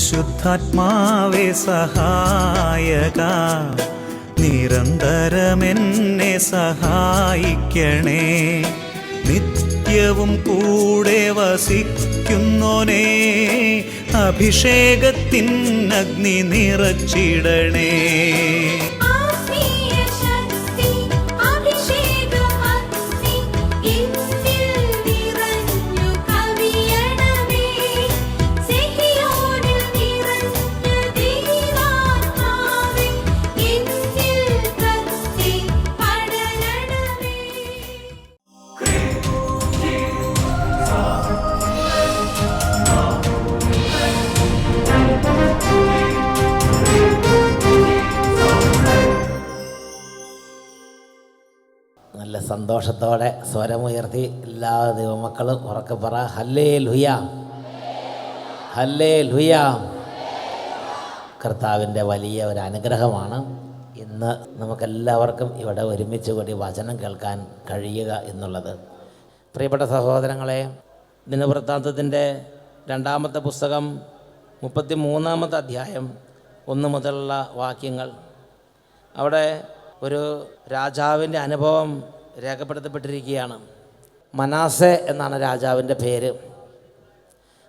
പരിശുദ്ധാത്മാവേ സഹായക, നിരന്തരമെന്നെ സഹായിക്കണേ. നിത്യവും കൂടെ വസിക്കുന്നോനേ, അഭിഷേകത്തിൻ അഗ്നി നിറച്ചിടണേ. നല്ല സന്തോഷത്തോടെ സ്വരമുയർത്തി എല്ലാ ദൈവമക്കളും ഉറക്കെ പറ, ഹല്ലേലൂയ, ഹല്ലേലൂയ. കർത്താവിൻ്റെ വലിയ ഒരു അനുഗ്രഹമാണ് ഇന്ന് നമുക്കെല്ലാവർക്കും ഇവിടെ ഒരുമിച്ച് കൂടി വചനം കേൾക്കാൻ കഴിയുക എന്നുള്ളത്. പ്രിയപ്പെട്ട സഹോദരങ്ങളെ, ദിനവൃത്താന്തത്തിൻ്റെ 2-ാമത്തെ പുസ്തകം 33-ാമത്തെ അധ്യായം 1 മുതലുള്ള വാക്യങ്ങൾ, അവിടെ ഒരു രാജാവിൻ്റെ അനുഭവം രേഖപ്പെടുത്തപ്പെട്ടിരിക്കുകയാണ്. മനാസെ എന്നാണ് രാജാവിൻ്റെ പേര്.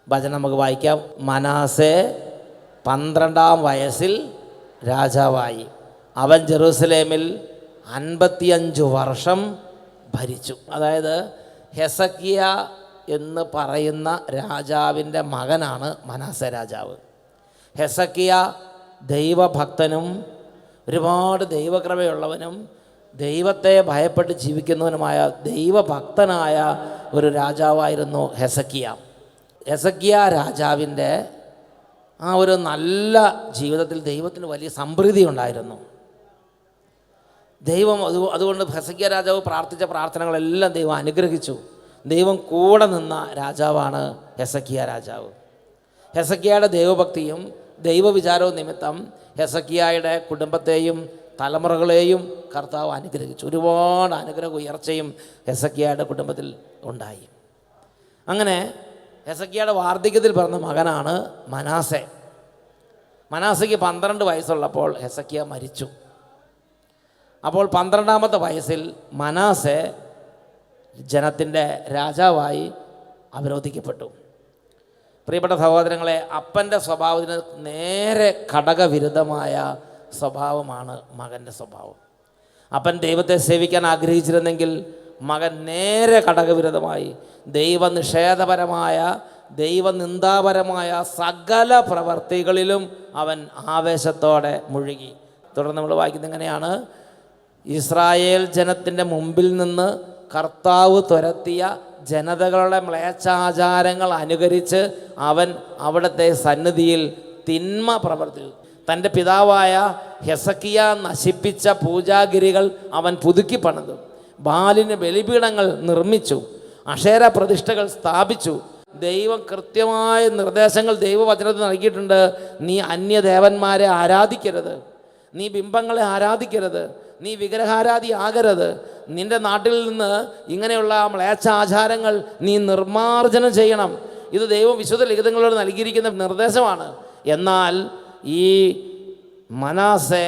വചനം നമുക്ക് വായിക്കാം. മനാസെ 12-ാം വയസ്സിൽ രാജാവായി. അവൻ ജെറൂസലേമിൽ 55 വർഷം ഭരിച്ചു. അതായത് ഹെസക്കിയ എന്ന് പറയുന്ന രാജാവിൻ്റെ മകനാണ് മനാസെ രാജാവ്. ഹെസക്കിയ ദൈവഭക്തനും ഒരുപാട് ദൈവകൃപയുള്ളവനും ദൈവത്തെ ഭയപ്പെട്ട് ജീവിക്കുന്നവനുമായ ദൈവഭക്തനായ ഒരു രാജാവായിരുന്നു ഹെസക്കിയ. ഹെസക്കിയ രാജാവിൻ്റെ ആ ഒരു നല്ല ജീവിതത്തിൽ ദൈവത്തിന് വലിയ സമൃദ്ധി ഉണ്ടായിരുന്നു. ദൈവം അതുകൊണ്ട് ഹെസക്കിയ രാജാവ് പ്രാർത്ഥിച്ച പ്രാർത്ഥനകളെല്ലാം ദൈവം അനുഗ്രഹിച്ചു. ദൈവം കൂടെ നിന്ന രാജാവാണ് ഹെസക്കിയ രാജാവ്. ഹെസക്കിയയുടെ ദൈവഭക്തിയും ദൈവവിചാരവും നിമിത്തം ഹെസക്കിയായുടെ കുടുംബത്തെയും തലമുറകളെയും കർത്താവ് അനുഗ്രഹിച്ചു. ഒരുപാട് അനുഗ്രഹ ഉയർച്ചയും ഹെസക്കിയായുടെ കുടുംബത്തിൽ ഉണ്ടായി. അങ്ങനെ ഹെസക്കിയായുടെ വാർദ്ധക്യത്തിൽ പിറന്ന മകനാണ് മനാസെ. മനാസയ്ക്ക് 12 വയസ്സുള്ളപ്പോൾ ഹെസക്കിയ മരിച്ചു. അപ്പോൾ 12-ാമത്തെ വയസ്സിൽ മനാസെ ജനത്തിൻ്റെ രാജാവായി അവരോധിക്കപ്പെട്ടു. പ്രിയപ്പെട്ട സഹോദരങ്ങളെ, അപ്പൻ്റെ സ്വഭാവത്തിന് നേരെ ഘടകവിരുദ്ധമായ സ്വഭാവമാണ് മകൻ്റെ സ്വഭാവം. അപ്പൻ ദൈവത്തെ സേവിക്കാൻ ആഗ്രഹിച്ചിരുന്നെങ്കിൽ മകൻ നേരെ ഘടകവിരുദ്ധമായി ദൈവനിഷേധപരമായ ദൈവനിന്ദാപരമായ സകല പ്രവർത്തികളിലും അവൻ ആവേശത്തോടെ മുഴുകി. തുടർന്ന് നമ്മൾ വായിക്കുന്നത് എങ്ങനെയാണ്? ഇസ്രായേൽ ജനത്തിൻ്റെ മുമ്പിൽ നിന്ന് കർത്താവ് തുരത്തിയ ജനതകളുടെ മ്ലേച്ഛാചാരങ്ങൾ അനുകരിച്ച് അവൻ അവിടുത്തെ സന്നിധിയിൽ തിന്മ പ്രവർത്തിച്ചു. തൻ്റെ പിതാവായ ഹെസക്കിയ നശിപ്പിച്ച പൂജാഗിരികൾ അവൻ പുതുക്കി പണിതു. ബാലിന് ബലിപീഠങ്ങൾ നിർമ്മിച്ചു. അക്ഷേര പ്രതിഷ്ഠകൾ സ്ഥാപിച്ചു. ദൈവം കൃത്യമായ നിർദ്ദേശങ്ങൾ ദൈവവചനത്തിൽ നൽകിയിട്ടുണ്ട്. നീ അന്യദേവന്മാരെ ആരാധിക്കരുത്, നീ ബിംബങ്ങളെ ആരാധിക്കരുത്, നീ വിഗ്രഹാരാധി ആകരുത്, നിൻ്റെ നാട്ടിൽ നിന്ന് ഇങ്ങനെയുള്ള മ്ലേച്ഛാചാരങ്ങൾ നീ നിർമ്മാർജ്ജനം ചെയ്യണം. ഇത് ദൈവം വിശുദ്ധ ലിഖിതങ്ങളോട് നൽകിയിരിക്കുന്ന നിർദ്ദേശമാണ്. എന്നാൽ ഈ മനാസെ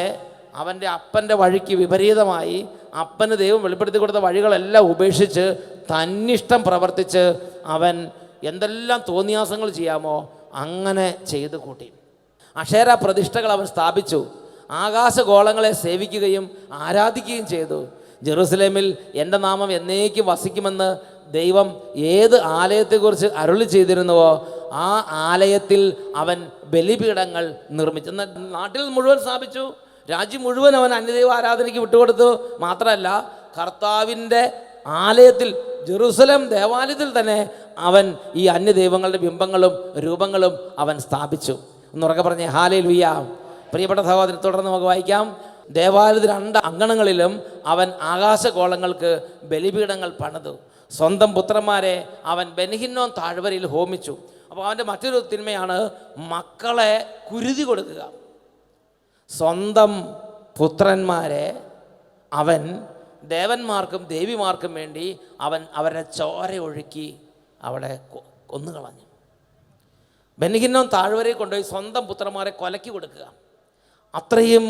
അവൻ്റെ അപ്പൻ്റെ വഴിക്ക് വിപരീതമായി അപ്പന് ദൈവം വെളിപ്പെടുത്തി കൊടുത്ത വഴികളെല്ലാം ഉപേക്ഷിച്ച് തന്നിഷ്ടം പ്രവർത്തിച്ച് അവൻ എന്തെല്ലാം തോന്നിയാസങ്ങൾ ചെയ്യാമോ അങ്ങനെ ചെയ്തു കൂട്ടി. അക്ഷേര പ്രതിഷ്ഠകൾ അവൻ സ്ഥാപിച്ചു. ആകാശഗോളങ്ങളെ സേവിക്കുകയും ആരാധിക്കുകയും ചെയ്തു. ജെറൂസലേമിൽ എൻ്റെ നാമം എന്നേക്കും വസിക്കുമെന്ന് ദൈവം ഏത് ആലയത്തെക്കുറിച്ച് അരുളി ചെയ്തിരുന്നുവോ ആ ആലയത്തിൽ അവൻ ബലിപീഠങ്ങൾ നിർമ്മിച്ചു. നാട്ടിൽ മുഴുവൻ സ്ഥാപിച്ചു. രാജ്യം മുഴുവൻ അവൻ അന്യദൈവ ആരാധനയ്ക്ക് വിട്ടുകൊടുത്തു. മാത്രമല്ല കർത്താവിൻ്റെ ആലയത്തിൽ ജെറൂസലേം ദേവാലയത്തിൽ തന്നെ അവൻ ഈ അന്യദൈവങ്ങളുടെ ബിംബങ്ങളും രൂപങ്ങളും അവൻ സ്ഥാപിച്ചു. എന്നുറക്കെ പറഞ്ഞേ ഹല്ലേലൂയ. പ്രിയപ്പെട്ട സഹോദരൻ, തുടർന്ന് നമുക്ക് വായിക്കാം. ദേവാലയത്തിൽ 2 അങ്കണങ്ങളിലും അവൻ ആകാശഗോളങ്ങൾക്ക് ബലിപീഠങ്ങൾ പണിതു. സ്വന്തം പുത്രന്മാരെ അവൻ ബെൻഹിന്നോം താഴ്വരയിൽ ഹോമിച്ചു. അപ്പോൾ അവൻ്റെ മറ്റൊരു തിന്മയാണ് മക്കളെ കുരുതി കൊടുക്കുക. സ്വന്തം പുത്രന്മാരെ അവൻ ദേവന്മാർക്കും ദേവിമാർക്കും വേണ്ടി അവൻ അവരുടെ ചോര ഒഴുക്കി അവിടെ കൊന്നുകളഞ്ഞു. ബെൻഹിന്നോം താഴ്വരയിൽ കൊണ്ടുപോയി സ്വന്തം പുത്രന്മാരെ കൊലക്കി കൊടുക്കുക. അത്രയും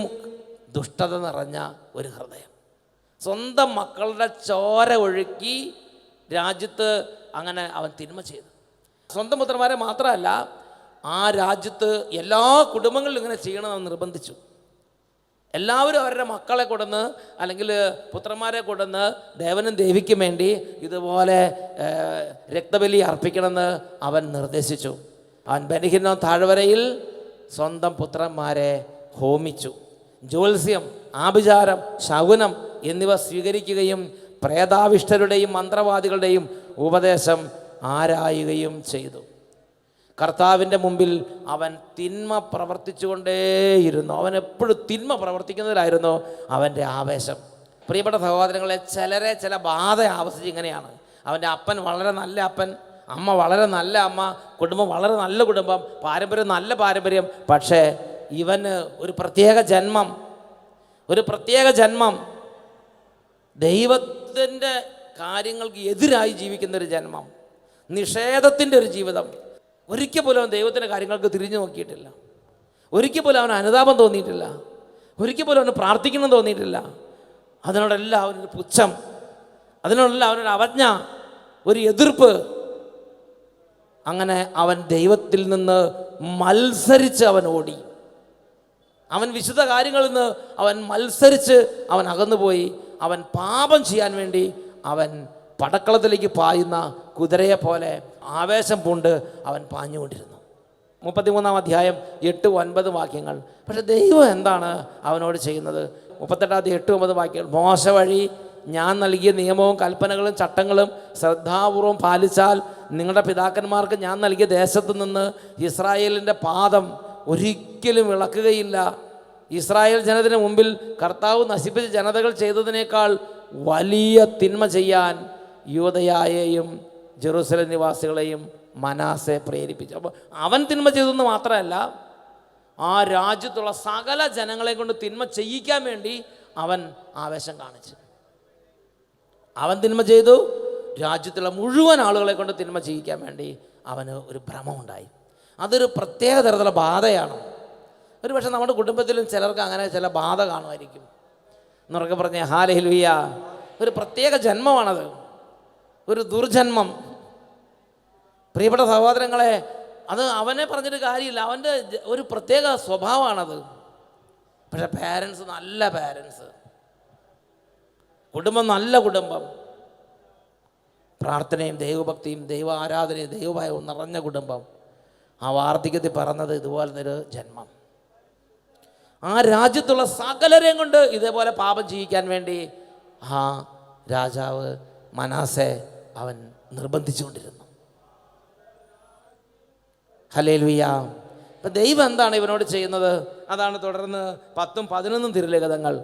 ദുഷ്ടത നിറഞ്ഞ ഒരു ഹൃദയം. സ്വന്തം മക്കളുടെ ചോര ഒഴുക്കി രാജ്യത്ത് അങ്ങനെ അവൻ തിന്മ ചെയ്തു. സ്വന്തം പുത്രന്മാരെ മാത്രമല്ല, ആ രാജ്യത്ത് എല്ലാ കുടുംബങ്ങളിലും ഇങ്ങനെ ചെയ്യണമെന്ന് നിർബന്ധിച്ചു. എല്ലാവരും അവരുടെ മക്കളെ കൊണ്ടുവന്ന് അല്ലെങ്കിൽ പുത്രന്മാരെ കൊണ്ടുവന്ന് ദേവനും ദേവിക്കും വേണ്ടി ഇതുപോലെ രക്തബലി അർപ്പിക്കണമെന്ന് അവൻ നിർദ്ദേശിച്ചു. അവൻ ബെൻഹിന്നോം താഴ്വരയിൽ സ്വന്തം പുത്രന്മാരെ ഹോമിച്ചു. ജ്യോത്സ്യം, ആഭിചാരം, ശകുനം എന്നിവ സ്വീകരിക്കുകയും പ്രേതാവിഷ്ടരുടെയും മന്ത്രവാദികളുടെയും ഉപദേശം ആരായുകയും ചെയ്തു. കർത്താവിൻ്റെ മുമ്പിൽ അവൻ തിന്മ പ്രവർത്തിച്ചുകൊണ്ടേയിരുന്നു. അവൻ എപ്പോഴും തിന്മ പ്രവർത്തിക്കുന്നതിലായിരുന്നു അവൻ്റെ ആവേശം. പ്രിയപ്പെട്ട സഹോദരങ്ങളെ, ചില ബാധ ആവസിച്ച് ഇങ്ങനെയാണ്. അവൻ്റെ അപ്പൻ വളരെ നല്ല അപ്പൻ, അമ്മ വളരെ നല്ല അമ്മ, കുടുംബം വളരെ നല്ല കുടുംബം, പാരമ്പര്യം നല്ല പാരമ്പര്യം. പക്ഷേ ഇവന് ഒരു പ്രത്യേക ജന്മം, ദൈവത്തിൻ്റെ കാര്യങ്ങൾക്ക് എതിരായി ജീവിക്കുന്നൊരു ജന്മം, നിഷേധത്തിൻ്റെ ഒരു ജീവിതം. ഒരിക്കൽ പോലും അവൻ ദൈവത്തിൻ്റെ കാര്യങ്ങൾക്ക് തിരിഞ്ഞു നോക്കിയിട്ടില്ല. ഒരിക്കൽ പോലും അവന് അനുതാപം തോന്നിയിട്ടില്ല. ഒരിക്കൽ പോലും അവന് പ്രാർത്ഥിക്കണം തോന്നിയിട്ടില്ല. അതിനോടെല്ലാം അവനൊരു പുച്ഛം, അതിനോടെല്ലാം അവനൊരു അവജ്ഞ, ഒരു എതിർപ്പ്. അങ്ങനെ അവൻ ദൈവത്തിൽ നിന്ന് മത്സരിച്ച് അവൻ ഓടി. അവൻ വിശുദ്ധ കാര്യങ്ങളിൽ നിന്ന് അവൻ മത്സരിച്ച് അവൻ അകന്നുപോയി. അവൻ പാപം ചെയ്യാൻ വേണ്ടി അവൻ പടക്കളത്തിലേക്ക് പായുന്ന കുതിരയെ പോലെ ആവേശം പൂണ്ട് അവൻ പാഞ്ഞുകൊണ്ടിരുന്നു. 33-ാം അധ്യായം 8-9 വാക്യങ്ങൾ. പക്ഷെ ദൈവം എന്താണ് അവനോട് ചെയ്യുന്നത്? 38 8-9 വാക്യങ്ങൾ. മോശ വഴി ഞാൻ നൽകിയ നിയമവും കൽപ്പനകളും ചട്ടങ്ങളും ശ്രദ്ധാപൂർവം പാലിച്ചാൽ നിങ്ങളുടെ പിതാക്കന്മാർക്ക് ഞാൻ നൽകിയ ദേശത്തു നിന്ന് ഇസ്രായേലിൻ്റെ പാദം ഒരിക്കലും ഇളക്കുകയില്ല. ഇസ്രായേൽ ജനത്തിന് മുമ്പിൽ കർത്താവ് നശിപ്പിച്ച ജനതകൾ ചെയ്തതിനേക്കാൾ വലിയ തിന്മ ചെയ്യാൻ യൂദയായെയും ജെറൂസലേം നിവാസികളെയും മനാസെ പ്രേരിപ്പിച്ചു. അപ്പോൾ അവൻ തിന്മ ചെയ്തെന്ന് മാത്രമല്ല, ആ രാജ്യത്തുള്ള സകല ജനങ്ങളെ കൊണ്ട് തിന്മ ചെയ്യിക്കാൻ വേണ്ടി അവൻ ആവേശം കാണിച്ചു. അവൻ തിന്മ ചെയ്തു. രാജ്യത്തുള്ള മുഴുവൻ ആളുകളെ കൊണ്ട് തിന്മ ചെയ്യിക്കാൻ വേണ്ടി അവന് ഒരു ഭ്രമമുണ്ടായി. അതൊരു പ്രത്യേക തരത്തിലുള്ള ബാധയാണ്. ഒരു പക്ഷേ നമ്മുടെ കുടുംബത്തിലും ചിലർക്ക് അങ്ങനെ ചില ബാധ കാണുമായിരിക്കും. എന്നൊക്കെ പറഞ്ഞ ഹല്ലേലൂയ. ഒരു പ്രത്യേക ജന്മമാണത്, ഒരു ദുർജന്മം. പ്രിയപ്പെട്ട സഹോദരങ്ങളെ, അത് അവനെ പറഞ്ഞിട്ട് കാര്യമില്ല. അവൻ്റെ ഒരു പ്രത്യേക സ്വഭാവമാണത്. പക്ഷെ പാരൻസ് നല്ല പാരൻസ്, കുടുംബം നല്ല കുടുംബം, പ്രാർത്ഥനയും ദൈവഭക്തിയും ദൈവ ആരാധനയും ദൈവഭയവും നിറഞ്ഞ കുടുംബം. ആ വാർദ്ധക്യത്തിൽ പറഞ്ഞത് ഇതുപോലൊരു ജന്മം. ആ രാജ്യത്തുള്ള സകലരെയും കൊണ്ട് ഇതേപോലെ പാപം ചെയ്യിക്കാൻ വേണ്ടി ആ രാജാവ് മനാസെ അവൻ നിർബന്ധിച്ചുകൊണ്ടിരുന്നു. ഹല്ലേലൂയ. ഇപ്പം ദൈവം എന്താണ് ഇവനോട് ചെയ്യുന്നത്? അതാണ് തുടർന്ന് 10-11 തിരുലിഖിതങ്ങൾ.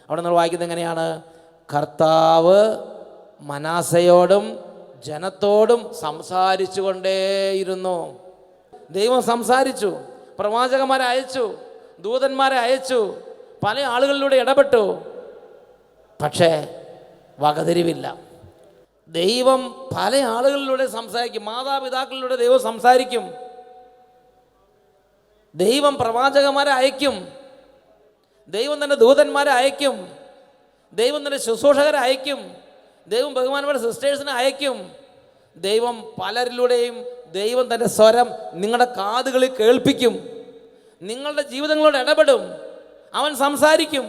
അവിടെ നമ്മൾ വായിക്കുന്നത് എങ്ങനെയാണ്? കർത്താവ് മനാസയോടും ജനത്തോടും സംസാരിച്ചു കൊണ്ടേയിരുന്നു. ദൈവം സംസാരിച്ചു, പ്രവാചകന്മാരെ അയച്ചു, ദൂതന്മാരെ അയച്ചു, പല ആളുകളിലൂടെ ഇടപെട്ടു. പക്ഷേ വകതിരിവില്ല. ദൈവം പല ആളുകളിലൂടെ സംസാരിക്കും. മാതാപിതാക്കളിലൂടെ ദൈവം സംസാരിക്കും. ദൈവം പ്രവാചകന്മാരെ അയക്കും. ദൈവം തന്നെ ദൂതന്മാരെ അയക്കും. ദൈവം തന്നെ ശുശ്രൂഷകരെ അയക്കും. ദൈവം ബഹുമാനപ്പെട്ട സിസ്റ്റേഴ്സിനെ അയക്കും. ദൈവം പലരിലൂടെയും ദൈവം തൻ്റെ സ്വരം നിങ്ങളുടെ കാതുകളിൽ കേൾപ്പിക്കും. നിങ്ങളുടെ ജീവിതങ്ങളോട് ഇടപെടും. അവൻ സംസാരിക്കും.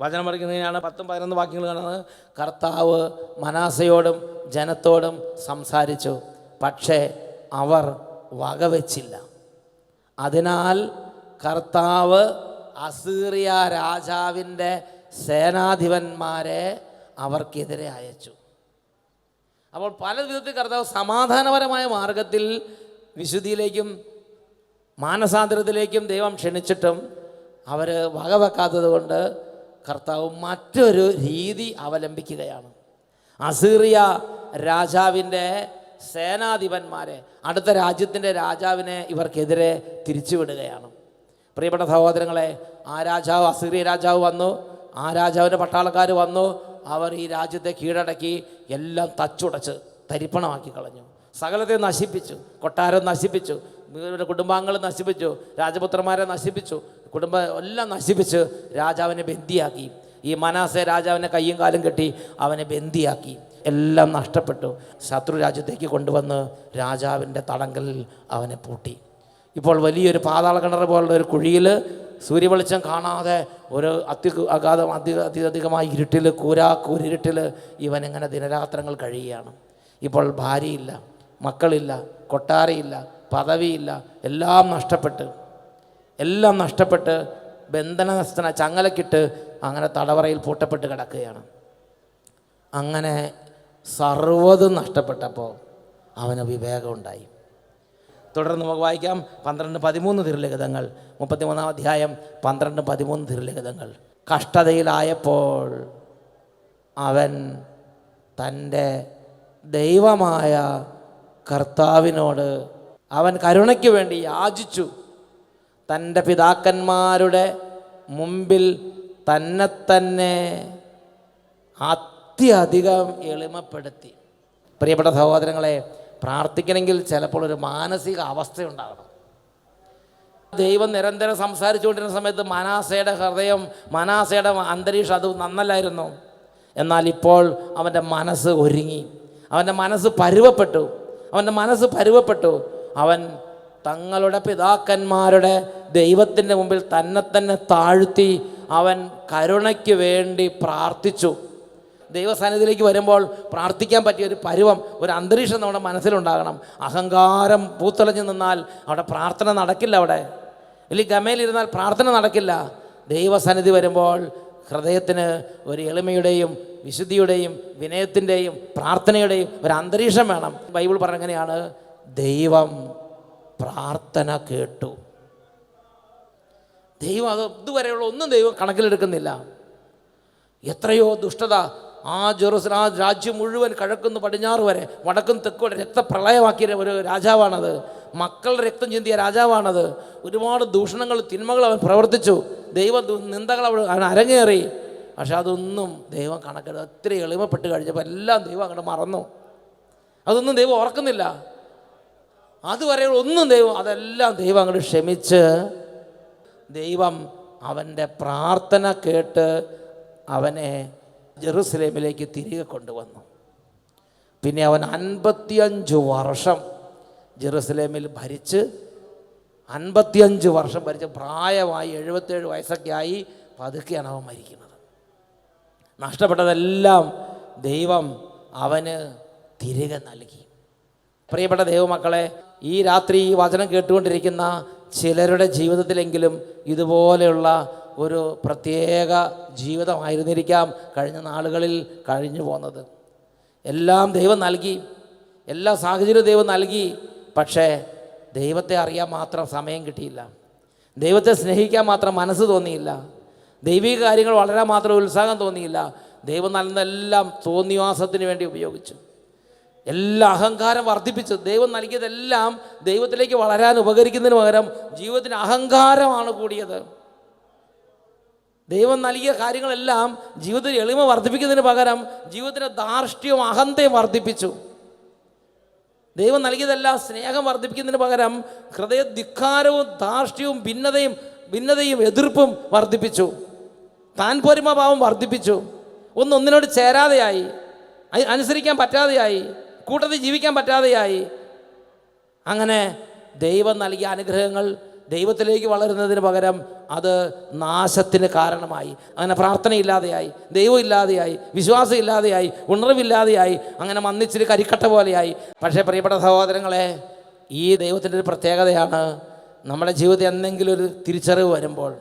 വചനം പഠിക്കുന്നതിനാണ് 10-11 വാക്യങ്ങൾ കാണുന്നത്. കർത്താവ് മനാസയോടും ജനത്തോടും സംസാരിച്ചു, പക്ഷേ അവർ വകവെച്ചില്ല. അതിനാൽ കർത്താവ് അസീറിയ രാജാവിൻ്റെ സേനാധിപന്മാരെ അവർക്കെതിരെ അയച്ചു. അപ്പോൾ പല വിധത്തിൽ കർത്താവ് സമാധാനപരമായ മാർഗത്തിൽ വിശുദ്ധിയിലേക്കും മാനസാന്തരത്തിലേക്കും ദൈവം ക്ഷണിച്ചിട്ടും അവർ വകവെക്കാത്തത് കൊണ്ട് കർത്താവ് മറ്റൊരു രീതി അവലംബിക്കുകയാണ്. അസീറിയ രാജാവിൻ്റെ സേനാധിപന്മാരെ, അടുത്ത രാജ്യത്തിൻ്റെ രാജാവിനെ ഇവർക്കെതിരെ തിരിച്ചുവിടുകയാണ്. പ്രിയപ്പെട്ട സഹോദരങ്ങളെ, ആ രാജാവ്, അസീറിയ രാജാവ് വന്നു. ആ രാജാവിൻ്റെ പട്ടാളക്കാർ വന്നു. അവർ ഈ രാജ്യത്തെ കീഴടക്കി എല്ലാം തച്ചുടച്ച് തരിപ്പണമാക്കി കളഞ്ഞു. സകലത്തെ നശിപ്പിച്ചു. കൊട്ടാരം നശിപ്പിച്ചു, ഇവരുടെ കുടുംബാംഗങ്ങൾ നശിപ്പിച്ചു, രാജപുത്രന്മാരെ നശിപ്പിച്ചു, കുടുംബം എല്ലാം നശിപ്പിച്ച് രാജാവിനെ ബന്ദിയാക്കി. ഈ മനാസെ രാജാവിനെ കയ്യും കാലും കെട്ടി അവനെ ബന്ദിയാക്കി. എല്ലാം നഷ്ടപ്പെട്ടു. ശത്രു രാജ്യത്തേക്ക് കൊണ്ടുവന്ന് രാജാവിൻ്റെ തടങ്കലിൽ അവനെ പൂട്ടി. ഇപ്പോൾ വലിയൊരു പാതാള കിണർ പോലുള്ള ഒരു കുഴിയിൽ സൂര്യവെളിച്ചം കാണാതെ ഒരു അധികമായ ഇരുട്ടിൽ, കൂരിരുട്ടിൽ ഇവൻ ഇങ്ങനെ ദിനരാത്രങ്ങൾ കഴിയുകയാണ്. ഇപ്പോൾ ഭാര്യയില്ല, മക്കളില്ല, കൊട്ടാരയില്ല, പദവിയില്ല, എല്ലാം നഷ്ടപ്പെട്ട് ബന്ധനസ്ഥന ചങ്ങലക്കിട്ട് അങ്ങനെ തടവറയിൽ പൂട്ടപ്പെട്ട് കിടക്കുകയാണ്. അങ്ങനെ സർവ്വതും നഷ്ടപ്പെട്ടപ്പോൾ അവന് വിവേകമുണ്ടായി. തുടർന്ന് നമുക്ക് വായിക്കാം 12-13 തിരുലിഖിതങ്ങൾ, 33-ാം അധ്യായം 12-13 തിരുലിഖിതങ്ങൾ. കഷ്ടതയിലായപ്പോൾ അവൻ തൻ്റെ ദൈവമായ കർത്താവിനോട് അവൻ കരുണയ്ക്ക് വേണ്ടി യാചിച്ചു. തൻ്റെ പിതാക്കന്മാരുടെ മുമ്പിൽ തന്നെ അത്യധികം എളിമപ്പെടുത്തി. പ്രിയപ്പെട്ട സഹോദരങ്ങളെ, പ്രാർത്ഥിക്കണമെങ്കിൽ ചിലപ്പോൾ ഒരു മാനസിക അവസ്ഥയുണ്ടാകണം. ദൈവം നിരന്തരം സംസാരിച്ചുകൊണ്ടിരുന്ന സമയത്ത് മനാസയുടെ ഹൃദയം, മനാസയുടെ അന്തരീക്ഷം അത് നന്നല്ലായിരുന്നു. എന്നാൽ ഇപ്പോൾ അവൻ്റെ മനസ്സ് ഒരുങ്ങി, അവൻ്റെ മനസ്സ് പരുവപ്പെട്ടു. അവൻ തങ്ങളുടെ പിതാക്കന്മാരുടെ ദൈവത്തിൻ്റെ മുമ്പിൽ തന്നെ താഴ്ത്തി അവൻ കരുണയ്ക്ക് വേണ്ടി പ്രാർത്ഥിച്ചു. ദൈവസന്നിധിയിലേക്ക് വരുമ്പോൾ പ്രാർത്ഥിക്കാൻ പറ്റിയ ഒരു പരുവം, ഒരു അന്തരീക്ഷം നമ്മുടെ മനസ്സിലുണ്ടാകണം. അഹങ്കാരം പൂത്തലഞ്ഞു നിന്നാൽ അവിടെ പ്രാർത്ഥന നടക്കില്ല. അവിടെ വലിയ ഗമയിലിരുന്നാൽ പ്രാർത്ഥന നടക്കില്ല. ദൈവസന്നിധി വരുമ്പോൾ ഹൃദയത്തിന് ഒരു എളിമയുടെയും വിശുദ്ധിയുടെയും വിനയത്തിൻ്റെയും പ്രാർത്ഥനയുടെയും ഒരു അന്തരീക്ഷം വേണം. ബൈബിൾ പറഞ്ഞെങ്ങനെയാണ്? ദൈവം പ്രാർത്ഥന കേട്ടു. ദൈവം ഇതുവരെയുള്ള ഒന്നും ദൈവം കണക്കിലെടുക്കുന്നില്ല. എത്രയോ ദുഷ്ടത ആ രാജ്യം മുഴുവൻ കിഴക്കുന്ന് പടിഞ്ഞാറ് വരെ, വടക്കും തെക്ക് വരെ രക്തപ്രളയമാക്കിയ ഒരു രാജാവാണത്. മക്കളുടെ രക്തം ചിന്തിയ രാജാവാണത്. ഒരുപാട് ദൂഷണങ്ങൾ, തിന്മകൾ അവൻ പ്രവർത്തിച്ചു. ദൈവ നിന്ദകൾ അവൻ അരങ്ങേറി. പക്ഷെ അതൊന്നും ദൈവം കണക്കെടുത്ത് ഒത്തിരി എളിമപ്പെട്ട് കഴിഞ്ഞപ്പോൾ എല്ലാം ദൈവം അങ്ങോട്ട് മറന്നു. അതൊന്നും ദൈവം ഓർക്കുന്നില്ല. അതുവരെ ഒന്നും അതെല്ലാം ദൈവം അങ്ങോട്ട് ക്ഷമിച്ച് ദൈവം അവൻ്റെ പ്രാർത്ഥന കേട്ട് അവനെ ജെറുസലേമിലേക്ക് തിരികെ കൊണ്ടുവന്നു. പിന്നെ അവൻ 55 വർഷം ജെറുസലേമിൽ ഭരിച്ച്, 55 വർഷം ഭരിച്ച് പ്രായമായി 77 വയസ്സൊക്കെ ആയി പതുക്കെയാണ് അവൻ മരിക്കുന്നത്. നഷ്ടപ്പെട്ടതെല്ലാം ദൈവം അവന് തിരികെ നൽകി. പ്രിയപ്പെട്ട ദൈവമക്കളെ, ഈ രാത്രി ഈ വചനം കേട്ടുകൊണ്ടിരിക്കുന്ന ചിലരുടെ ജീവിതത്തിലെങ്കിലും ഇതുപോലെയുള്ള ഒരു പ്രത്യേക ജീവിതമായിരുന്നിരിക്കാം കഴിഞ്ഞ നാളുകളിൽ കഴിഞ്ഞു പോകുന്നത്. എല്ലാം ദൈവം നൽകി, എല്ലാ സാഹചര്യവും ദൈവം നൽകി. പക്ഷേ ദൈവത്തെ അറിയാൻ മാത്രം സമയം കിട്ടിയില്ല, ദൈവത്തെ സ്നേഹിക്കാൻ മാത്രം മനസ്സ് തോന്നിയില്ല, ദൈവിക കാര്യങ്ങൾ വളരാൻ മാത്രം ഉത്സാഹം തോന്നിയില്ല. ദൈവം നൽകുന്നതെല്ലാം തോന്നിവാസത്തിന് വേണ്ടി ഉപയോഗിച്ചു. എല്ലാ അഹങ്കാരം വർദ്ധിപ്പിച്ചു. ദൈവം നൽകിയതെല്ലാം ദൈവത്തിലേക്ക് വളരാൻ ഉപകരിക്കുന്നതിന് പകരം ജീവിതത്തിന് അഹങ്കാരമാണ് കൂടിയത്. ദൈവം നൽകിയ കാര്യങ്ങളെല്ലാം ജീവിതത്തിൽ എളിമ വർദ്ധിപ്പിക്കുന്നതിന് പകരം ജീവിതത്തിൻ്റെ ധാർഷ്ട്യവും അഹന്തയും വർദ്ധിപ്പിച്ചു. ദൈവം നൽകിയതെല്ലാം സ്നേഹം വർദ്ധിപ്പിക്കുന്നതിന് പകരം ഹൃദയ ധിക്കാരവും ധാർഷ്ട്യവും ഭിന്നതയും എതിർപ്പും വർദ്ധിപ്പിച്ചു. താൻ പോരിമഭാവം വർദ്ധിപ്പിച്ചു. ഒന്നിനോട് ചേരാതെയായി, അനുസരിക്കാൻ പറ്റാതെയായി, കൂട്ടത്തിൽ ജീവിക്കാൻ പറ്റാതെയായി. അങ്ങനെ ദൈവം നൽകിയ അനുഗ്രഹങ്ങൾ ദൈവത്തിലേക്ക് വളരുന്നതിന് പകരം അത് നാശത്തിന് കാരണമായി. അങ്ങനെ പ്രാർത്ഥനയില്ലാതെയായി, ദൈവം ഇല്ലാതെയായി, വിശ്വാസം ഇല്ലാതെയായി, ഉണർവില്ലാതെയായി, അങ്ങനെ മന്നിച്ചിരി കരിക്കട്ട പോലെയായി. പക്ഷേ പ്രിയപ്പെട്ട സഹോദരങ്ങളെ, ഈ ദൈവത്തിൻ്റെ ഒരു പ്രത്യേകതയാണ്, നമ്മുടെ ജീവിതത്തിൽ എന്തെങ്കിലും ഒരു തിരിച്ചറിവ് വരുമ്പോൾ,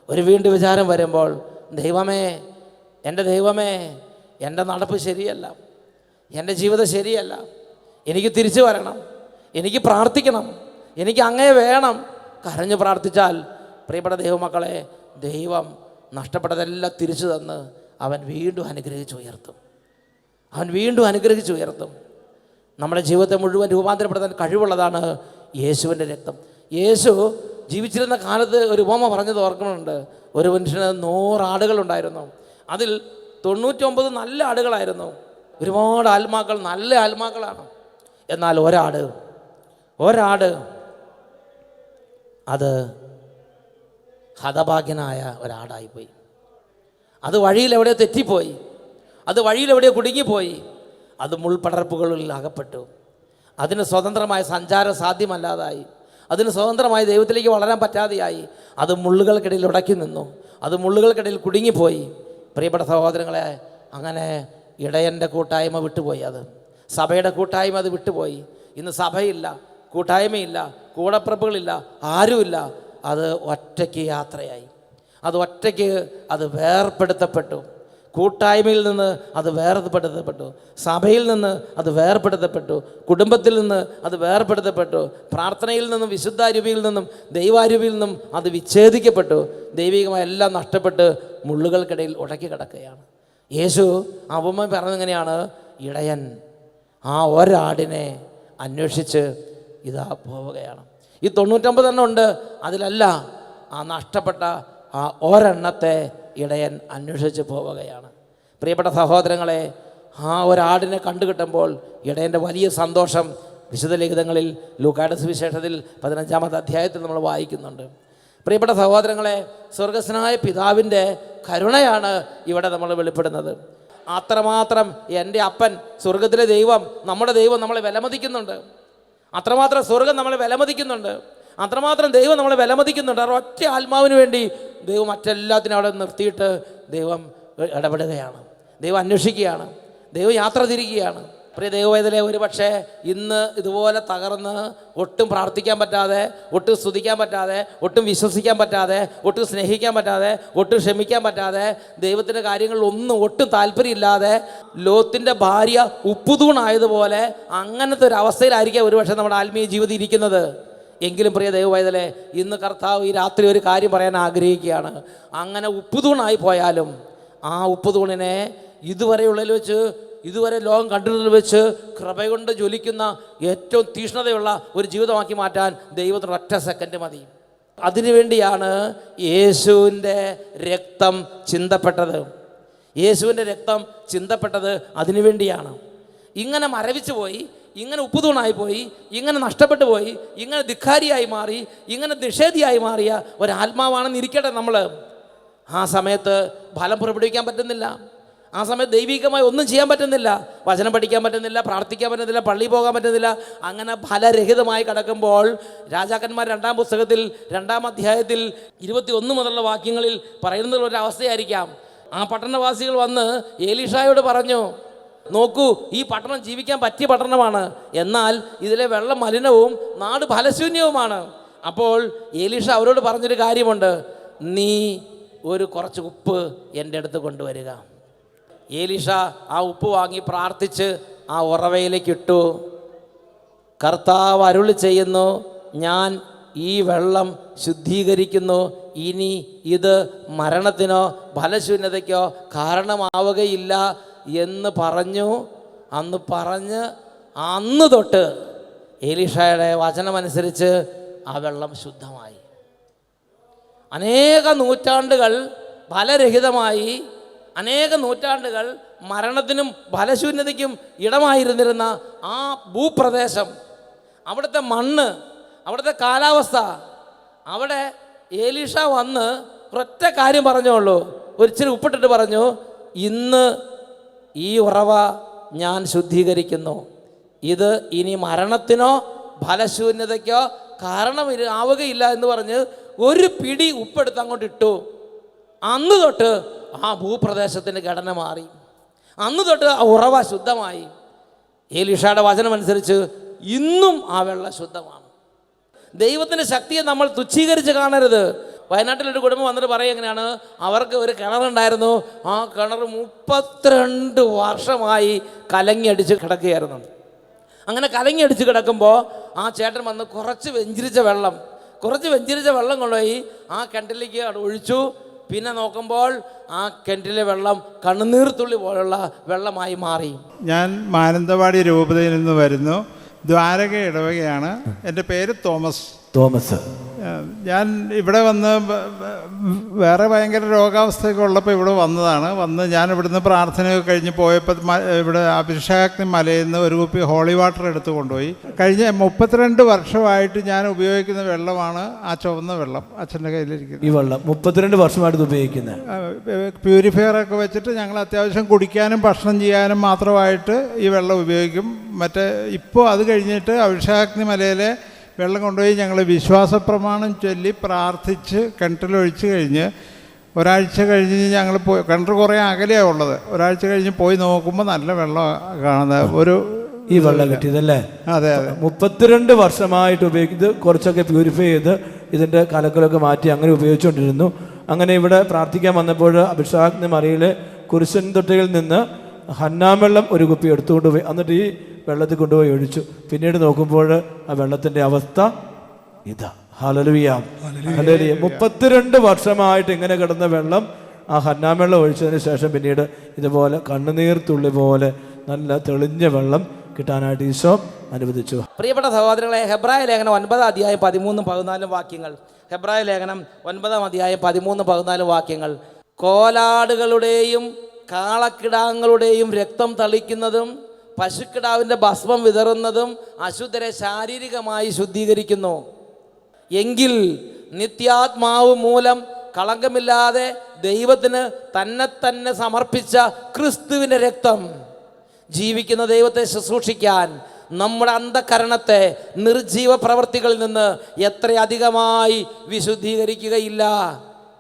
ഒരു വീണ്ടും വിചാരം വരുമ്പോൾ, ദൈവമേ, എൻ്റെ നടപ്പ് ശരിയല്ല, എൻ്റെ ജീവിതം ശരിയല്ല, എനിക്ക് തിരിച്ചു വരണം, എനിക്ക് പ്രാർത്ഥിക്കണം, എനിക്ക് അങ്ങേ വേണം, കരഞ്ഞ് പ്രാർത്ഥിച്ചാൽ പ്രിയപ്പെട്ട ദൈവമക്കളെ, ദൈവം നഷ്ടപ്പെട്ടതെല്ലാം തിരിച്ചു തന്ന് അവൻ വീണ്ടും അനുഗ്രഹിച്ചുയർത്തും. നമ്മുടെ ജീവിതത്തെ മുഴുവൻ രൂപാന്തരപ്പെടുത്താൻ കഴിവുള്ളതാണ് യേശുവിൻ്റെ രക്തം. യേശു ജീവിച്ചിരുന്ന കാലത്ത് ഒരു ഉപമ പറഞ്ഞത് ഓർക്കുന്നുണ്ട്. ഒരു മനുഷ്യന് 100 ആടുകളുണ്ടായിരുന്നു. അതിൽ 99 നല്ല ആടുകളായിരുന്നു. ഒരുപാട് ആത്മാക്കൾ, നല്ല ആത്മാക്കളാണ്. എന്നാൽ ഒരാട് അത് ഹതഭാഗ്യനായ ഒരാടായിപ്പോയി. അത് വഴിയിൽ എവിടെയോ തെറ്റിപ്പോയി, അത് വഴിയിൽ എവിടെയോ കുടുങ്ങിപ്പോയി, അത് മുൾപടർപ്പുകളിൽ അകപ്പെട്ടു. അതിന് സ്വതന്ത്രമായ സഞ്ചാരം സാധ്യമല്ലാതായി, അതിന് സ്വതന്ത്രമായി ദൈവത്തിലേക്ക് വളരാൻ പറ്റാതെയായി. അത് മുള്ളുകൾക്കിടയിൽ ഉടക്കി നിന്നു, അത് മുള്ളുകൾക്കിടയിൽ കുടുങ്ങിപ്പോയി. പ്രിയപ്പെട്ട സഹോദരങ്ങളെ, അങ്ങനെ ഇടയൻ്റെ കൂട്ടായ്മ വിട്ടുപോയി, അത് സഭയുടെ കൂട്ടായ്മ അത് വിട്ടുപോയി. ഇന്ന് സഭയില്ല, കൂട്ടായ്മയില്ല, കൂടപ്പിറപ്പുകളില്ല, ആരുമില്ല. അത് ഒറ്റയ്ക്ക് യാത്രയായി, അത് ഒറ്റയ്ക്ക് അത് വേർപെടുത്തപ്പെട്ടു. കൂട്ടായ്മയിൽ നിന്ന് അത് വേർപെടുത്തപ്പെട്ടു, സഭയിൽ നിന്ന് അത് വേർപെടുത്തപ്പെട്ടു, കുടുംബത്തിൽ നിന്ന് അത് വേർപെടുത്തപ്പെട്ടു, പ്രാർത്ഥനയിൽ നിന്നും വിശുദ്ധാരൂപിയിൽ നിന്നും ദൈവാരൂപിയിൽ നിന്നും അത് വിച്ഛേദിക്കപ്പെട്ടു. ദൈവികമായ എല്ലാം നഷ്ടപ്പെട്ട് മുള്ളുകൾക്കിടയിൽ ഉടക്കി കിടക്കുകയാണ്. യേശു അവമ പറഞ്ഞെങ്ങനെയാണ്? ഇടയൻ ആ ഒരാടിനെ അന്വേഷിച്ച് ഇതാ പോവുകയാണ്. ഈ 99 എണ്ണം ഉണ്ട്, അതിലല്ല, ആ നഷ്ടപ്പെട്ട ആ ഒരെണ്ണത്തെ ഇടയൻ അന്വേഷിച്ച് പോവുകയാണ്. പ്രിയപ്പെട്ട സഹോദരങ്ങളെ, ആ ഒരാടിനെ കണ്ടുകിട്ടുമ്പോൾ ഇടയൻ്റെ വലിയ സന്തോഷം വിശുദ്ധ ലിഖിതങ്ങളിൽ ലൂക്കായുടെ സുവിശേഷത്തിൽ 15-ാമത്തെ അധ്യായത്തിൽ നമ്മൾ വായിക്കുന്നുണ്ട്. പ്രിയപ്പെട്ട സഹോദരങ്ങളെ, സ്വർഗസ്വനായ പിതാവിൻ്റെ കരുണയാണ് ഇവിടെ നമ്മൾ വെളിപ്പെടുന്നത്. അത്രമാത്രം എൻ്റെ അപ്പൻ സ്വർഗത്തിലെ ദൈവം, നമ്മുടെ ദൈവം നമ്മളെ വിലമതിക്കുന്നുണ്ട്. അത്രമാത്രം സ്വർഗം നമ്മളെ വിലമതിക്കുന്നുണ്ട്, അത്രമാത്രം ദൈവം നമ്മളെ വിലമതിക്കുന്നുണ്ട്. ആ ഒറ്റ ആത്മാവിന് വേണ്ടി ദൈവം മറ്റെല്ലാത്തിനും അവിടെ നിർത്തിയിട്ട് ദൈവം ഇടപെടുകയാണ്, ദൈവം അന്വേഷിക്കുകയാണ്, ദൈവം യാത്ര തിരിക്കുകയാണ്. പ്രിയ ദൈവവേദനയെ ഒരു പക്ഷേ ഇന്ന് ഇതുപോലെ തകർന്ന് ഒട്ടും പ്രാർത്ഥിക്കാൻ പറ്റാതെ, ഒട്ടും സ്തുതിക്കാൻ പറ്റാതെ, ഒട്ടും വിശ്വസിക്കാൻ പറ്റാതെ, ഒട്ടും സ്നേഹിക്കാൻ പറ്റാതെ, ഒട്ടും ക്ഷമിക്കാൻ പറ്റാതെ, ദൈവത്തിൻ്റെ കാര്യങ്ങളിലൊന്നും ഒട്ടും താല്പര്യമില്ലാതെ ലോത്തിൻ്റെ ഭാര്യ ഉപ്പുതൂണായതുപോലെ അങ്ങനത്തെ ഒരു അവസ്ഥയിലായിരിക്കാം ഒരുപക്ഷെ നമ്മുടെ ആത്മീയ ജീവിതം ഇരിക്കുന്നത്. എങ്കിലും പ്രിയ ദൈവവേദനെ, ഇന്ന് കർത്താവ് ഈ രാത്രി ഒരു കാര്യം പറയാൻ ആഗ്രഹിക്കുകയാണ്. അങ്ങനെ ഉപ്പുതൂണായി പോയാലും ആ ഉപ്പുതൂണിനെ ഇതുവരെയുള്ളതിൽ വെച്ച്, ഇതുവരെ ലോകം കണ്ടിട്ടുള്ളതിൽ വെച്ച് കൃപ കൊണ്ട് ജ്വലിക്കുന്ന ഏറ്റവും തീക്ഷ്ണതയുള്ള ഒരു ജീവിതമാക്കി മാറ്റാൻ ദൈവത്തിന് ഒറ്റ സെക്കൻഡ് മതി. അതിനുവേണ്ടിയാണ് യേശുവിൻ്റെ രക്തം ചിന്തപ്പെട്ടത്. യേശുവിൻ്റെ രക്തം ചിന്തപ്പെട്ടത് അതിനു വേണ്ടിയാണ്. ഇങ്ങനെ മരവിച്ചു പോയി, ഇങ്ങനെ ഉപ്പുതൂണായിപ്പോയി, ഇങ്ങനെ നഷ്ടപ്പെട്ടു പോയി, ഇങ്ങനെ ധിക്കാരിയായി മാറി, ഇങ്ങനെ നിഷേധിയായി മാറിയ ഒരാത്മാവാണെന്ന് ഇരിക്കട്ടെ നമ്മൾ. ആ സമയത്ത് ഫലം പുറപ്പെടുവിക്കാൻ പറ്റുന്നില്ല, ആ സമയത്ത് ദൈവികമായി ഒന്നും ചെയ്യാൻ പറ്റുന്നില്ല, വചനം പഠിക്കാൻ പറ്റുന്നില്ല, പ്രാർത്ഥിക്കാൻ പറ്റുന്നില്ല, പള്ളിയിൽ പോകാൻ പറ്റുന്നില്ല. അങ്ങനെ ഫലരഹിതമായി കിടക്കുമ്പോൾ രാജാക്കന്മാർ 2-ാം പുസ്തകത്തിൽ 2-ാം അധ്യായത്തിൽ 21 മുതലുള്ള വാക്യങ്ങളിൽ പറയുന്ന ഒരവസ്ഥയായിരിക്കാം. ആ പട്ടണവാസികൾ വന്ന് എലീഷായോട് പറഞ്ഞു, നോക്കൂ, ഈ പട്ടണം ജീവിക്കാൻ പറ്റിയ പട്ടണമാണ്, എന്നാൽ ഇതിലെ വെള്ളം മലിനവും നാട് ഫലശൂന്യവുമാണ്. അപ്പോൾ എലീഷ അവരോട് പറഞ്ഞൊരു കാര്യമുണ്ട്, നീ കുറച്ച് ഉപ്പ് എൻ്റെ അടുത്ത് കൊണ്ടുവരിക. എലീഷ ആ ഉപ്പ് വാങ്ങി പ്രാർത്ഥിച്ച് ആ ഉറവയിലേക്ക് ഇട്ടു. കർത്താവ് അരുളി ചെയ്യുന്നു, ഞാൻ ഈ വെള്ളം ശുദ്ധീകരിക്കുന്നു, ഇനി ഇത് മരണത്തിനോ ഫലശൂന്യതയ്ക്കോ കാരണമാവുകയില്ല എന്ന് പറഞ്ഞു. അന്ന് തൊട്ട് എലീഷയുടെ വചനമനുസരിച്ച് ആ വെള്ളം ശുദ്ധമായി. അനേക നൂറ്റാണ്ടുകൾ ഫലരഹിതമായി, അനേക നൂറ്റാണ്ടുകൾ മരണത്തിനും ഫലശൂന്യതയ്ക്കും ഇടമായിരുന്നിരുന്ന ആ ഭൂപ്രദേശം, അവിടുത്തെ മണ്ണ്, അവിടുത്തെ കാലാവസ്ഥ, അവിടെ എലീഷ വന്ന് ഒരൊറ്റ കാര്യം പറഞ്ഞോളൂ, ഒരിച്ചിരി ഉപ്പിട്ടിട്ട് പറഞ്ഞു, ഇന്ന് ഈ ഉറവ ഞാൻ ശുദ്ധീകരിക്കുന്നു, ഇത് ഇനി മരണത്തിനോ ഫലശൂന്യതയ്ക്കോ കാരണം ആവുകയില്ല എന്ന് പറഞ്ഞ് ഒരു പിടി ഉപ്പെടുത്ത് അങ്ങോട്ട് ഇട്ടു. അന്ന് തൊട്ട് ആ ഭൂപ്രദേശത്തിൻ്റെ ഘടന മാറി, അന്ന് തൊട്ട് ആ ഉറവ ശുദ്ധമായി. എലീഷയുടെ വചനമനുസരിച്ച് ഇന്നും ആ വെള്ളം ശുദ്ധമാണ്. ദൈവത്തിൻ്റെ ശക്തിയെ നമ്മൾ തുച്ഛീകരിച്ച് കാണരുത്. വയനാട്ടിലൊരു കുടുംബം വന്നിട്ട് പറയുക എങ്ങനെയാണ്, അവർക്ക് ഒരു കിണറുണ്ടായിരുന്നു, ആ കിണർ 32 വർഷമായി കലങ്ങിയടിച്ച് കിടക്കുകയായിരുന്നു. അങ്ങനെ കലങ്ങിയടിച്ച് കിടക്കുമ്പോൾ ആ ചേട്ടൻ വന്ന് കുറച്ച് വെഞ്ചിരിച്ച വെള്ളം കൊണ്ടുപോയി ആ കിണറ്റിലേക്ക് ഒഴിച്ചു. പിന്നെ നോക്കുമ്പോൾ ആ കിണറ്റിലെ വെള്ളം കണ്ണുനീർത്തുള്ളി പോലുള്ള വെള്ളമായി മാറി. ഞാൻ മാനന്തവാടി രൂപതയിൽ നിന്ന് വരുന്നു, ദ്വാരക ഇടവകയാണ്. എൻ്റെ പേര് തോമസ്. ഞാൻ ഇവിടെ വന്ന് വേറെ ഭയങ്കര രോഗാവസ്ഥയൊക്കെ ഉള്ളപ്പോൾ ഇവിടെ വന്ന് ഞാൻ ഇവിടുന്ന് പ്രാർത്ഥനയൊക്കെ കഴിഞ്ഞ് പോയപ്പോൾ ഇവിടെ അഭിഷേകാഗ്നി മലയിൽ നിന്ന് ഒരു കുപ്പി ഹോളി വാട്ടർ എടുത്ത് കൊണ്ടുപോയി. കഴിഞ്ഞ 32 വർഷമായിട്ട് ഞാൻ ഉപയോഗിക്കുന്ന വെള്ളമാണ് ആ ചുവന്ന വെള്ളം അച്ഛൻ്റെ കയ്യിലിരിക്കുന്നത്. ഈ വെള്ളം 32 വർഷമായിട്ട് ഉപയോഗിക്കുന്നത് പ്യൂരിഫയറൊക്കെ വെച്ചിട്ട് ഞങ്ങൾ അത്യാവശ്യം കുടിക്കാനും ഭക്ഷണം ചെയ്യാനും മാത്രമായിട്ട് ഈ വെള്ളം ഉപയോഗിക്കും. മറ്റേ ഇപ്പോൾ അത് കഴിഞ്ഞിട്ട് അഭിഷേകാഗ്നി മലയിലെ വെള്ളം കൊണ്ടുപോയി ഞങ്ങൾ വിശ്വാസപ്രമാണം ചൊല്ലി പ്രാർത്ഥിച്ച് കിണറ്റിലൊഴിച്ച് കഴിഞ്ഞ് ഒരാഴ്ച കഴിഞ്ഞ് ഞങ്ങൾ പോയി. കിണർ കുറേ അകലെയാണ് ഉള്ളത്. ഒരാഴ്ച കഴിഞ്ഞ് പോയി നോക്കുമ്പോൾ നല്ല വെള്ളം കാണുന്നത്. ഈ വെള്ളം കിട്ടിയതല്ലേ? അതെ അതെ. 32 വർഷമായിട്ട് ഉപയോഗിക്കുന്നത്. കുറച്ചൊക്കെ പ്യൂരിഫൈ ചെയ്ത് ഇതിൻ്റെ കലക്കലൊക്കെ മാറ്റി അങ്ങനെ ഉപയോഗിച്ചുകൊണ്ടിരുന്നു. അങ്ങനെ ഇവിടെ പ്രാർത്ഥിക്കാൻ വന്നപ്പോൾ അഭിഷേകാഗ്നി മലയിലെ കുരിശൻ തൊട്ടിയിൽ നിന്ന് ഹന്നാമെള്ളം ഒരു കുപ്പി എടുത്തുകൊണ്ട് പോയി. എന്നിട്ട് ഈ വെള്ളത്തിൽ കൊണ്ടുപോയി ഒഴിച്ചു. പിന്നീട് നോക്കുമ്പോൾ ആ വെള്ളത്തിൻ്റെ അവസ്ഥ ഇതാ. Hallelujah, hallelujah. 32 വർഷമായിട്ട് ഇങ്ങനെ കിടന്ന വെള്ളം ആ ഹന്നാമെള്ളം ഒഴിച്ചതിന് ശേഷം പിന്നീട് ഇതുപോലെ കണ്ണുനീർ തുള്ളി പോലെ നല്ല തെളിഞ്ഞ വെള്ളം കിട്ടാനായിട്ട് ഈശോ അനുവദിച്ചു. പ്രിയപ്പെട്ട സഹോദരങ്ങളെ, ഹെബ്രായ ലേഖനം 9 അധ്യായം 13-14 വാക്യങ്ങൾ. ഹെബ്രായ ലേഖനം 9 അധ്യായം 13-14 വാക്യങ്ങൾ. കോലാടുകളുടെയും കാളക്കിടാങ്ങളുടെയും രക്തം തളിക്കുന്നതും പശുക്കിടാവിൻ്റെ ഭസ്മം വിതറുന്നതും അശുദ്ധരെ ശാരീരികമായി ശുദ്ധീകരിക്കുന്നു. എങ്കിൽ നിത്യാത്മാവ് മൂലം കളങ്കമില്ലാതെ ദൈവത്തിന് തന്നെ സമർപ്പിച്ച ക്രിസ്തുവിൻ്റെ രക്തം ജീവിക്കുന്ന ദൈവത്തെ ശുശ്രൂഷിക്കാൻ നമ്മുടെ അന്ധകരണത്തെ നിർജീവ പ്രവൃത്തികളിൽ നിന്ന് എത്രയധികമായി വിശുദ്ധീകരിക്കുകയില്ല.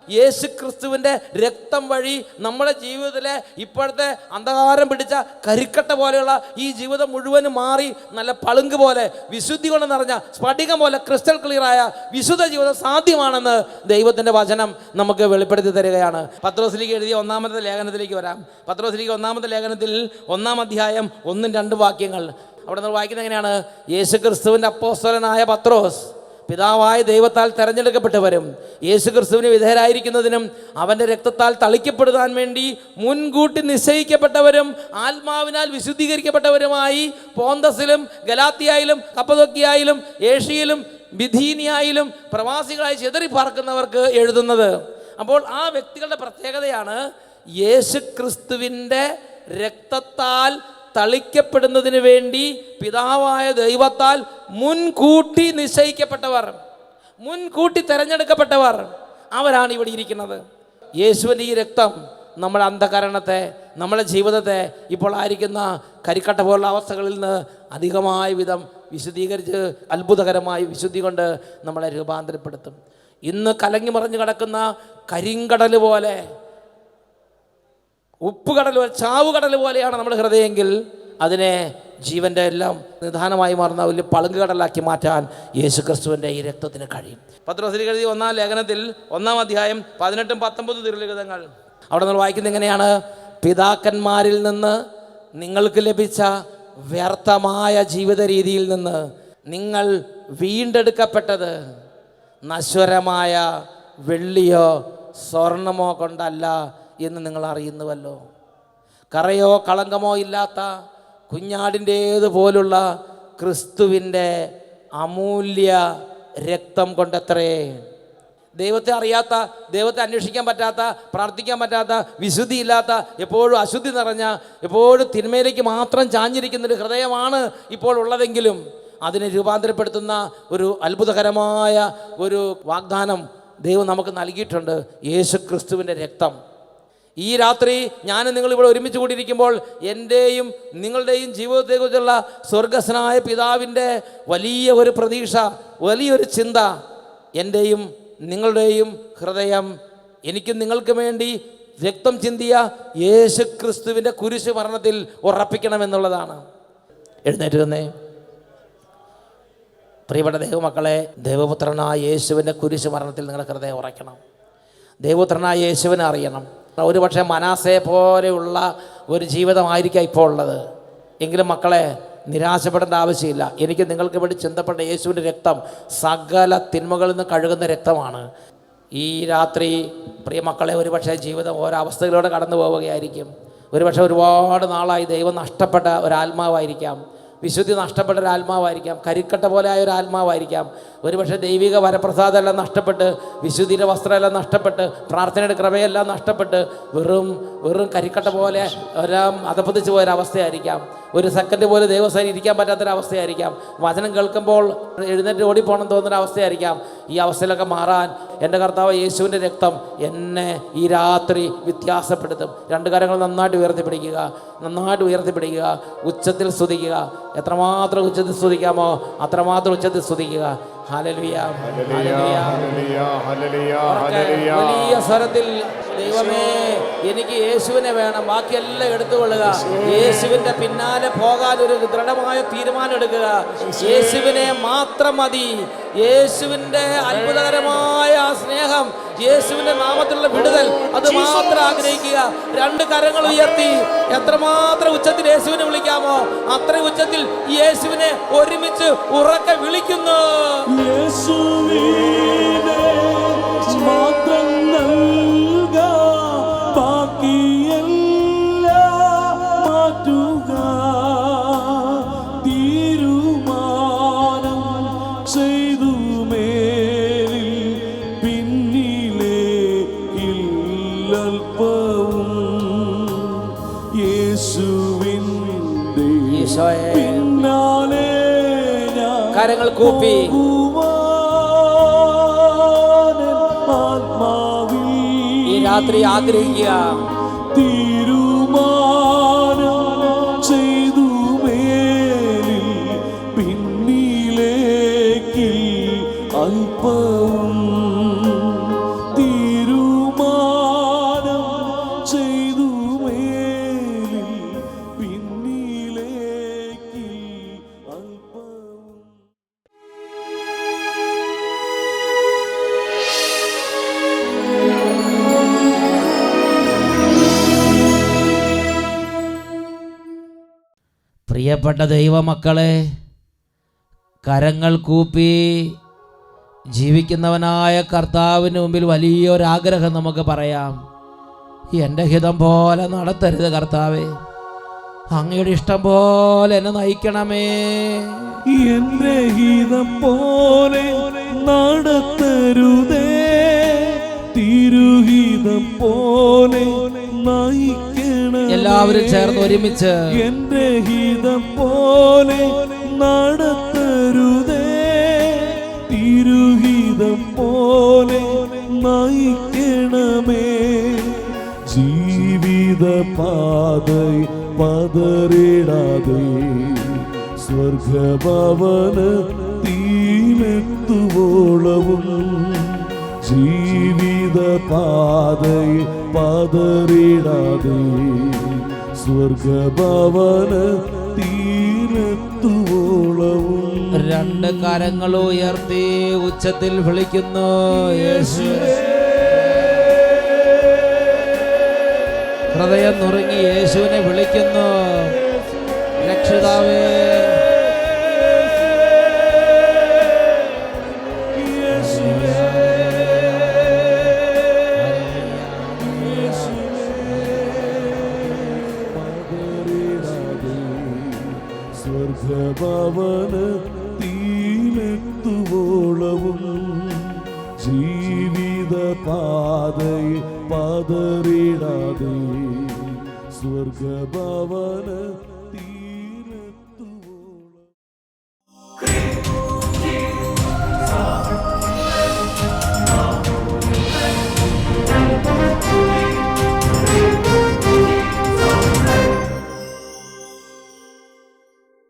യേശു ക്രിസ്തുവിൻ്റെ രക്തം വഴി നമ്മുടെ ജീവിതത്തിലെ ഇപ്പോഴത്തെ അന്ധകാരം പിടിച്ച കരിക്കട്ട പോലെയുള്ള ഈ ജീവിതം മുഴുവനും മാറി നല്ല പളുങ്ക് പോലെ വിശുദ്ധി കൊണ്ട് നിറഞ്ഞ സ്ഫടികം പോലെ ക്രിസ്റ്റൽ ക്ലിയറായ വിശുദ്ധ ജീവിതം സാധ്യമാണെന്ന് ദൈവത്തിൻ്റെ വചനം നമുക്ക് വെളിപ്പെടുത്തി തരികയാണ്. പത്രോസിലേക്ക് എഴുതിയ 1-ാമത്തെ ലേഖനത്തിലേക്ക് വരാം. പത്രോസിലേക്ക് 1-ാമത്തെ ലേഖനത്തിൽ 1-ാം അധ്യായം 1-2 വാക്യങ്ങൾ. അവിടെ നിന്ന് വായിക്കുന്നത് എങ്ങനെയാണ്? യേശു ക്രിസ്തുവിൻ്റെ അപ്പോസ്തലനായ പത്രോസ്, പിതാവായ ദൈവത്താൽ തെരഞ്ഞെടുക്കപ്പെട്ടവരും യേശു ക്രിസ്തുവിന് വിധേയരായിരിക്കുന്നതിനും അവൻ്റെ രക്തത്താൽ തളിക്കപ്പെടുവാൻ വേണ്ടി മുൻകൂട്ടി നിശ്ചയിക്കപ്പെട്ടവരും ആത്മാവിനാൽ വിശുദ്ധീകരിക്കപ്പെട്ടവരുമായി പോന്തസിലും ഗലാത്തിയായാലും കപ്പദോക്യയിലും ഏഷ്യയിലും ബിഥീനിയായാലും പ്രവാസികളായി ചിതറിപ്പാർക്കുന്നവർക്ക് എഴുതുന്നത്. അപ്പോൾ ആ വ്യക്തികളുടെ പ്രത്യേകതയാണ് യേശു ക്രിസ്തുവിൻ്റെ രക്തത്താൽ തളിക്കപ്പെടുന്നതിന് വേണ്ടി പിതാവായ ദൈവത്താൽ മുൻകൂട്ടി നിശ്ചയിക്കപ്പെട്ടവർ, മുൻകൂട്ടി തിരഞ്ഞെടുക്കപ്പെട്ടവർ, അവരാണ് ഇവിടെ ഇരിക്കുന്നത്. യേശുവിൻ്റെ ഈ രക്തം നമ്മുടെ അന്ധകരണത്തെ, നമ്മുടെ ജീവിതത്തെ ഇപ്പോൾ ആയിരിക്കുന്ന കരിക്കട്ട പോലുള്ള അവസ്ഥകളിൽ നിന്ന് അധികമായ വിധം വിശുദ്ധീകരിച്ച് അത്ഭുതകരമായി വിശുദ്ധി കൊണ്ട് നമ്മളെ രൂപാന്തരപ്പെടുത്തും. ഇന്ന് കലങ്ങി മറിഞ്ഞു കിടക്കുന്ന കരിങ്കടൽ പോലെ, ഉപ്പുകടൽ പോലെ, ചാവുകടൽ പോലെയാണ് നമ്മുടെ ഹൃദയമെങ്കിൽ അതിനെ ജീവൻ്റെ എല്ലാം നിദാനമായി മാറുന്ന വലിയ പളുങ്ക് കടലാക്കി മാറ്റാൻ യേശു ക്രിസ്തുവിൻ്റെ ഈ രക്തത്തിന് കഴിയും. പത്രോസിലേക്ക് എഴുതിയ 1-ാം ലേഖനത്തിൽ 1-ാം അധ്യായം 18-19 തിരുലിഖിതങ്ങൾ. അവിടെ നമ്മൾ വായിക്കുന്നത് എങ്ങനെയാണ്? പിതാക്കന്മാരിൽ നിന്ന് നിങ്ങൾക്ക് ലഭിച്ച വ്യർത്ഥമായ ജീവിത രീതിയിൽ നിന്ന് നിങ്ങൾ വീണ്ടെടുക്കപ്പെട്ടത് നശ്വരമായ വെള്ളിയോ സ്വർണമോ കൊണ്ടല്ല എന്ന് നിങ്ങൾ അറിയുന്നുവല്ലോ. കറയോ കളങ്കമോ ഇല്ലാത്ത കുഞ്ഞാടിൻ്റേതുപോലുള്ള ക്രിസ്തുവിൻ്റെ അമൂല്യ രക്തം കൊണ്ടത്രേ. ദൈവത്തെ അറിയാത്ത, ദൈവത്തെ അന്വേഷിക്കാൻ പറ്റാത്ത, പ്രാർത്ഥിക്കാൻ പറ്റാത്ത, വിശുദ്ധിയില്ലാത്ത, എപ്പോഴും അശുദ്ധി നിറഞ്ഞ, എപ്പോഴും തിന്മയിലേക്ക് മാത്രം ചാഞ്ഞിരിക്കുന്നൊരു ഹൃദയമാണ് ഇപ്പോൾ ഉള്ളതെങ്കിലും അതിനെ രൂപാന്തരപ്പെടുത്തുന്ന ഒരു അത്ഭുതകരമായ ഒരു വാഗ്ദാനം ദൈവം നമുക്ക് നൽകിയിട്ടുണ്ട്. യേശു ക്രിസ്തുവിൻ്റെ രക്തം. ഈ രാത്രി ഞാനും നിങ്ങളിവിടെ ഒരുമിച്ച് കൂടിയിരിക്കുമ്പോൾ എൻ്റെയും നിങ്ങളുടെയും ജീവിതത്തെക്കുറിച്ചുള്ള സ്വർഗസ്വനായ പിതാവിൻ്റെ വലിയ ഒരു പ്രതീക്ഷ, വലിയൊരു ചിന്ത എൻ്റെയും നിങ്ങളുടെയും ഹൃദയം എനിക്കും നിങ്ങൾക്ക് വേണ്ടി രക്തം ചിന്തിയ യേശു ക്രിസ്തുവിൻ്റെ കുരിശ് മരണത്തിൽ ഉറപ്പിക്കണമെന്നുള്ളതാണ്. എഴുന്നേറ്റ് തന്നെ പ്രിയപ്പെട്ട ദൈവമക്കളെ, ദൈവപുത്രനായ യേശുവിൻ്റെ കുരിശ് മരണത്തിൽ നിങ്ങളുടെ ഹൃദയം ഉറയ്ക്കണം. ദൈവപുത്രനായ യേശുവിനെ അറിയണം. ഒരു പക്ഷേ മനാസയെ പോലെയുള്ള ഒരു ജീവിതമായിരിക്കാം ഇപ്പോൾ ഉള്ളത്. എങ്കിലും മക്കളെ, നിരാശപ്പെടേണ്ട ആവശ്യമില്ല. എനിക്ക് നിങ്ങൾക്ക് വേണ്ടി ചിന്തപ്പെട്ട യേശുവിൻ്റെ രക്തം സകല തിന്മകളിൽ നിന്ന് കഴുകുന്ന രക്തമാണ്. ഈ രാത്രി പ്രിയ മക്കളെ, ഒരുപക്ഷെ ജീവിതം ഓരോ അവസ്ഥകളിലൂടെ കടന്നു പോവുകയായിരിക്കും. ഒരുപക്ഷെ ഒരുപാട് നാളായി ദൈവം നഷ്ടപ്പെട്ട ഒരാത്മാവായിരിക്കാം. വിശുദ്ധി നഷ്ടപ്പെട്ട ഒരു ആത്മാവായിരിക്കാം, കരിക്കട്ട പോലെ ആയ ഒരു ആത്മാവായിരിക്കാം. ഒരുപക്ഷെ ദൈവിക വരപ്രസാദമെല്ലാം നഷ്ടപ്പെട്ട്, വിശുദ്ധിയുടെ വസ്ത്രമെല്ലാം നഷ്ടപ്പെട്ട്, പ്രാർത്ഥനയുടെ കൃപയെല്ലാം നഷ്ടപ്പെട്ട് വെറും കരിക്കട്ട പോലെ എല്ലാം അധപ്പതിച്ച് പോയൊരവസ്ഥയായിരിക്കാം. ഒരു സെക്കൻഡ് പോലും ദൈവസേന ഇരിക്കാൻ പറ്റാത്തൊരവസ്ഥയായിരിക്കാം. വചനം കേൾക്കുമ്പോൾ എഴുന്നേറ്റ് ഓടിപ്പോകണം തോന്നുന്ന അവസ്ഥയായിരിക്കാം. ഈ അവസ്ഥയിലൊക്കെ മാറാൻ എൻ്റെ കർത്താവ് യേശുവിൻ്റെ രക്തം എന്നെ ഈ രാത്രി വ്യത്യാസപ്പെടുത്തും. രണ്ട് കരങ്ങൾ നന്നായിട്ട് ഉയർത്തിപ്പിടിക്കുക, ഉച്ചത്തിൽ സ്തുതിക്കുക. എത്രമാത്രം ഉച്ചത്തിൽ സ്തുതിക്കാമോ അത്രമാത്രം ഉച്ചത്തിൽ സ്തുതിക്കുക. ഹല്ലേലൂയ, ഹല്ലേലൂയ, വലിയ സ്വരത്തിൽ ദൈവമേ എനിക്ക് യേശുവിനെ വേണം, ബാക്കിയെല്ലാം എടുത്തുകൊള്ളുക. യേശുവിൻ്റെ പിന്നാലെ പോകാൻ ഒരു ദൃഢമായ തീരുമാനം എടുക്കുക. യേശുവിനെ മാത്രം മതി. യേശുവിൻ്റെ അത്ഭുതകരമായ സ്നേഹം, യേശുവിൻ്റെ നാമത്തിലുള്ള വിടുതൽ, അത് മാത്രം ആഗ്രഹിക്കുക. രണ്ട് കരങ്ങൾ ഉയർത്തി എത്രമാത്രം ഉച്ചത്തിൽ യേശുവിനെ വിളിക്കാമോ അത്രയും ഉച്ചത്തിൽ യേശുവിനെ ഒരുമിച്ച് ഉറക്കെ വിളിക്കുന്നു. യേശുവിനെ മാത്രം നൽക, ബാക്കിയെല്ലാം മാറ്റുക. തീരുമാനം ചെയ്തു മേലിൽ പിന്നിലേക്കില്ലൽപ്പവും യേശുവിൻ്റെ പിന്നാലെ കരങ്ങൾ കൂപ്പി ഈ രാത്രി ആഗ്രഹിക്കുക. തീരുമാനം ചെയ്തു മേലിൽ പിന്നിലേക്ക് അല്പവും. തീരുമാനം ചെയ്തു മേലിൽ പിന്നിലേക്ക് അല്പവും. പ്രിയപ്പെട്ട ദൈവമക്കളെ, കരങ്ങൾ കൂപ്പി ജീവിക്കുന്നവനായ കർത്താവിന് മുമ്പിൽ വലിയൊരാഗ്രഹം നമുക്ക് പറയാം. എൻ്റെ ഹിതം പോലെ നടത്തരുത് കർത്താവേ, അങ്ങയുടെ ഇഷ്ടം പോലെ എന്നെ നയിക്കണമേ. എന്റെ ഹിതം പോലെ നടത്തരുതേ, തിരുഹിതം പോലെ നയിക്കണമേ. എല്ലാവരും ചേർന്ന് ഒരുമിച്ച് എന്റെ ഹിതം പോലെ നടത്തരുതേ, തിരുഹിതം പോലെ നയിക്കണമേ. ജീവിത പാതയിൽ പതറിടാതെ സ്വർഗഭവനത്തിലെത്തുവോളവും. ജീവിത പാതയിൽ പതറിടാതെ സ്വർഗഭവനത്തിലെത്തുവോളവും. രണ്ട് കരങ്ങൾ ഉയർത്തി ഉച്ചത്തിൽ വിളിക്കുന്നു യേശു. ഹൃദയം നുറുങ്ങി യേശുവിനെ വിളിക്കുന്നു രക്ഷിതാവേ. സ്വർഗഭവനത്തിലെത്തുവോളവും. ജീവിത പാതയിൽ പതറിടാതെ സ്വർഗഭവനത്തിലെത്തുവോളം.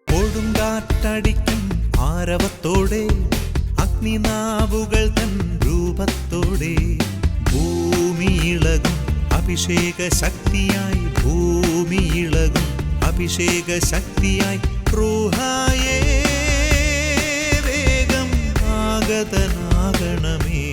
കൊടുങ്കാറ്റടിക്കും ആരവത്തോടെ, അഗ്നിനാവുകൾ തൻ രൂപത്തോടെ, ഭൂമിയിളകും അഭിഷേക ശക്തിയായി, ഭൂമിയിളകും അഭിഷേക ശക്തിയായി. റൂഹായേ വേഗം ആഗതനാകണമേ.